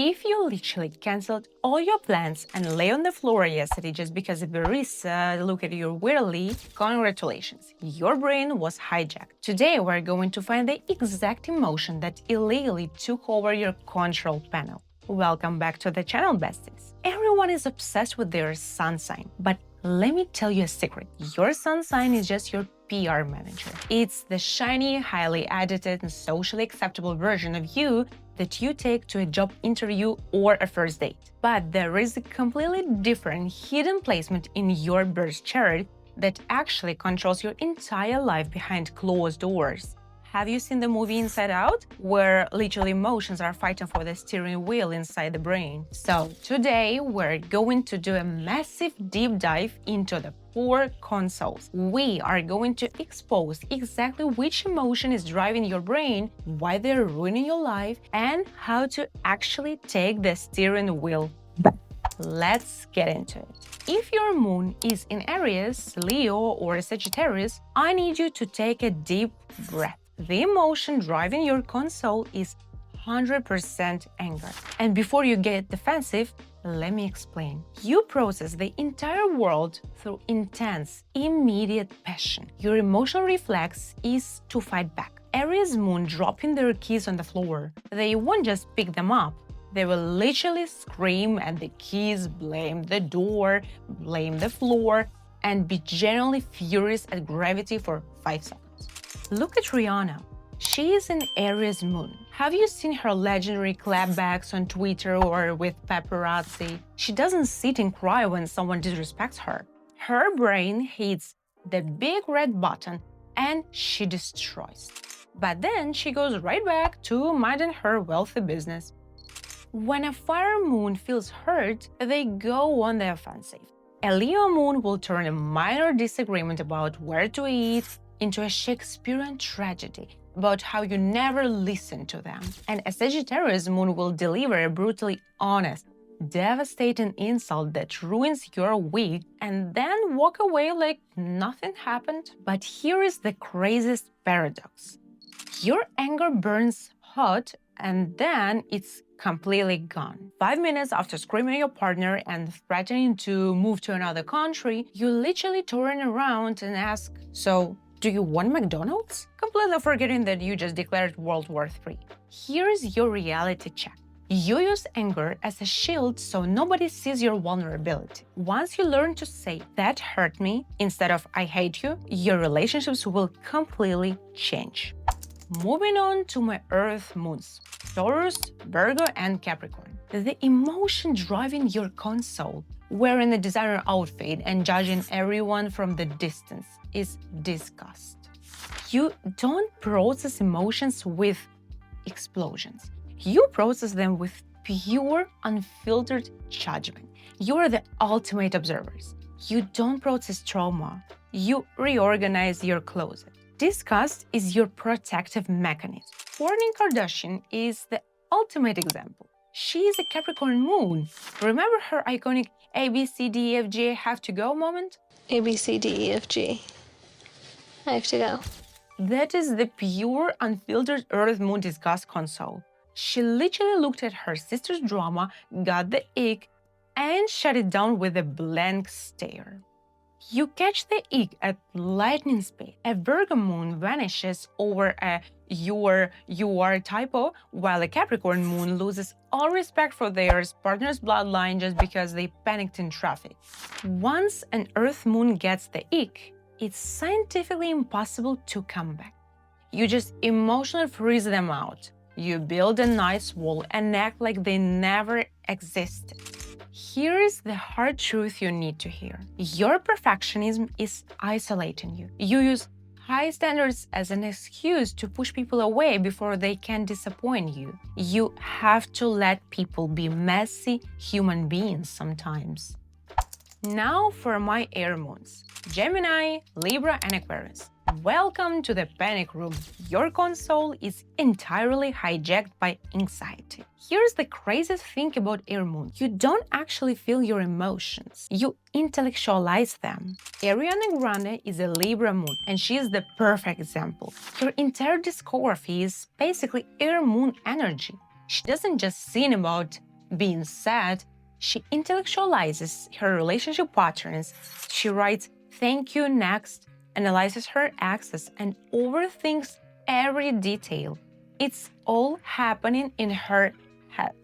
If you literally canceled all your plans and lay on the floor yesterday just because a barista looked at you weirdly, congratulations, your brain was hijacked. Today we're going to find the exact emotion that illegally took over your control panel. Welcome back to the channel, besties. Everyone is obsessed with their sun sign, but let me tell you a secret. Your sun sign is just your PR manager. It's the shiny, highly edited, and socially acceptable version of you that you take to a job interview or a first date. But there is a completely different hidden placement in your birth chart that actually controls your entire life behind closed doors. Have you seen the movie Inside Out, where literally emotions are fighting for the steering wheel inside the brain? So today we're going to do a massive deep dive into the 4 consoles. We are going to expose exactly which emotion is driving your brain, why they're ruining your life, and how to actually take the steering wheel back. Let's get into it. If your moon is in Aries, Leo, or Sagittarius, I need you to take a deep breath. The emotion driving your console is 100% anger. And before you get defensive, let me explain. You process the entire world through intense, immediate passion. Your emotional reflex is to fight back. Aries moon dropping their keys on the floor. They won't just pick them up. They will literally scream at the keys, blame the door, blame the floor, and be genuinely furious at gravity for 5 seconds. Look at Rihanna. She is an Aries moon. Have you seen her legendary clapbacks on Twitter or with paparazzi? She doesn't sit and cry when someone disrespects her. Her brain hits the big red button and she destroys. But then she goes right back to minding her wealthy business. When a fire moon feels hurt, they go on the offensive. A Leo moon will turn a minor disagreement about where to eat into a Shakespearean tragedy about how you never listen to them. And a Sagittarius moon will deliver a brutally honest, devastating insult that ruins your week and then walk away like nothing happened. But here is the craziest paradox. Your anger burns hot and then it's completely gone. 5 minutes after screaming at your partner and threatening to move to another country, you literally turn around and ask, "So, do you want McDonald's?" Completely forgetting that you just declared World War III. Here's your reality check. You use anger as a shield so nobody sees your vulnerability. Once you learn to say, "That hurt me," instead of "I hate you," your relationships will completely change. Moving on to my Earth moons, Taurus, Virgo, and Capricorn. The emotion driving your console, wearing a designer outfit and judging everyone from the distance, is disgust. You don't process emotions with explosions. You process them with pure, unfiltered judgment. You are the ultimate observers. You don't process trauma. You reorganize your closet. Disgust is your protective mechanism. Kourtney Kardashian is the ultimate example. She is a Capricorn moon. Remember her iconic A, B, C, D, E, F, G, I have to go moment? A, B, C, D, E, F, G. I have to go. That is the pure, unfiltered Earth Moon disgust console. She literally looked at her sister's drama, got the ick, and shut it down with a blank stare. You catch the ick at lightning speed. A Virgo moon vanishes over a you are typo, while a Capricorn moon loses all respect for their partner's bloodline just because they panicked in traffic. Once an Earth moon gets the ick, it's scientifically impossible to come back. You just emotionally freeze them out. You build a nice wall and act like they never existed. Here is the hard truth you need to hear. Your perfectionism is isolating you. You use high standards as an excuse to push people away before they can disappoint you. You have to let people be messy human beings sometimes. Now for my air moons, Gemini, Libra, and Aquarius. Welcome to the panic room. Your console is entirely hijacked by anxiety. Here's the craziest thing about air moon. You don't actually feel your emotions. You intellectualize them. Ariana Grande is a Libra moon, and she is the perfect example. Her entire discography is basically air moon energy. She doesn't just sing about Being sad, she intellectualizes her relationship patterns. She writes "thank you next," analyzes her exes, and overthinks every detail. It's all happening in her head.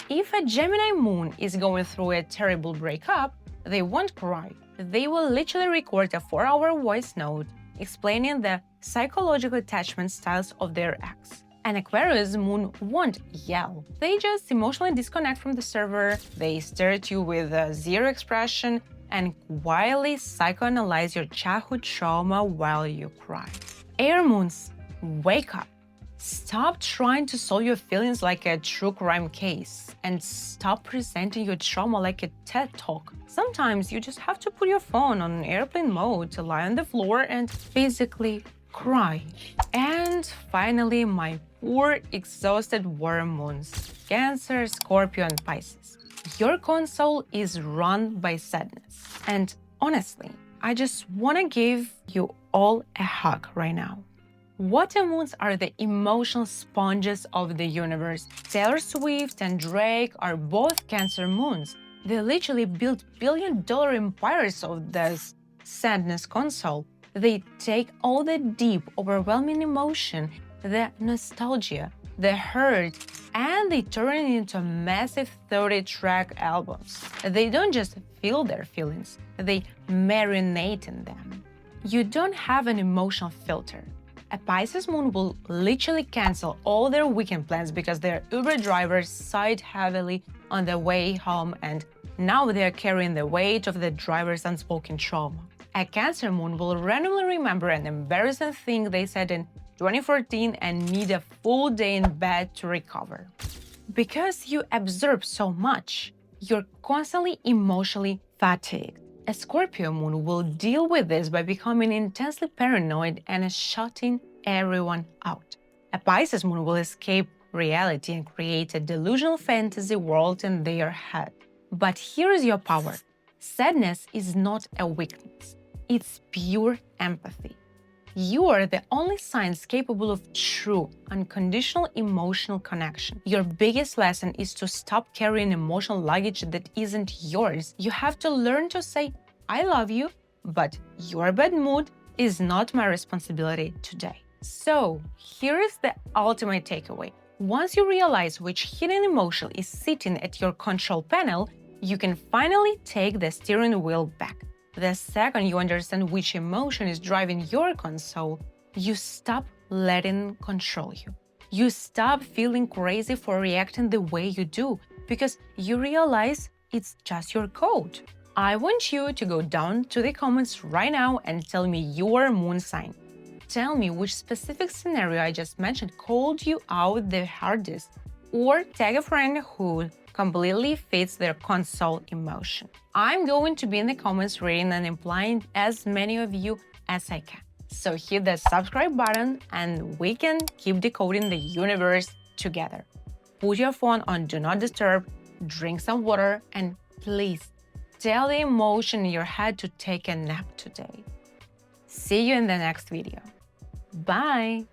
If a Gemini moon is going through a terrible breakup, they won't cry. They will literally record a 4-hour voice note explaining the psychological attachment styles of their ex. An Aquarius moon won't yell. They just emotionally disconnect from the server, they stare at you with zero expression, and quietly psychoanalyze your childhood trauma while you cry. Air moons, wake up. Stop trying to solve your feelings like a true crime case, and stop presenting your trauma like a TED Talk. Sometimes you just have to put your phone on airplane mode to lie on the floor and physically cry. And finally, my poor, exhausted water moons, Cancer, Scorpio, and Pisces. Your console is run by sadness. And honestly, I just want to give you all a hug right now. Water moons are the emotional sponges of the universe. Taylor Swift and Drake are both Cancer moons. They literally built billion-dollar empires of this sadness console. They take all the deep, overwhelming emotion, the nostalgia, the hurt, and they turn it into massive 30-track albums. They don't just feel their feelings, they marinate in them. You don't have an emotional filter. A Pisces moon will literally cancel all their weekend plans because their Uber drivers sighed heavily on the way home, and now they are carrying the weight of the driver's unspoken trauma. A Cancer moon will randomly remember an embarrassing thing they said in 2014 and need a full day in bed to recover. Because you absorb so much, you're constantly emotionally fatigued. A Scorpio moon will deal with this by becoming intensely paranoid and shutting everyone out. A Pisces moon will escape reality and create a delusional fantasy world in their head. But here's your power. Sadness is not a weakness. It's pure empathy. You are the only signs capable of true, unconditional emotional connection. Your biggest lesson is to stop carrying emotional luggage that isn't yours. You have to learn to say, "I love you, but your bad mood is not my responsibility today." So, here is the ultimate takeaway. Once you realize which hidden emotion is sitting at your control panel, you can finally take the steering wheel back. The second you understand which emotion is driving your console, you stop letting it control you. You stop feeling crazy for reacting the way you do because you realize it's just your code. I want you to go down to the comments right now and tell me your moon sign. Tell me which specific scenario I just mentioned called you out the hardest, or tag a friend who completely fits their console emotion. I'm going to be in the comments reading and implying as many of you as I can. So hit the subscribe button and we can keep decoding the universe together. Put your phone on Do Not Disturb, drink some water, and please tell the emotion in your head to take a nap today. See you in the next video. Bye!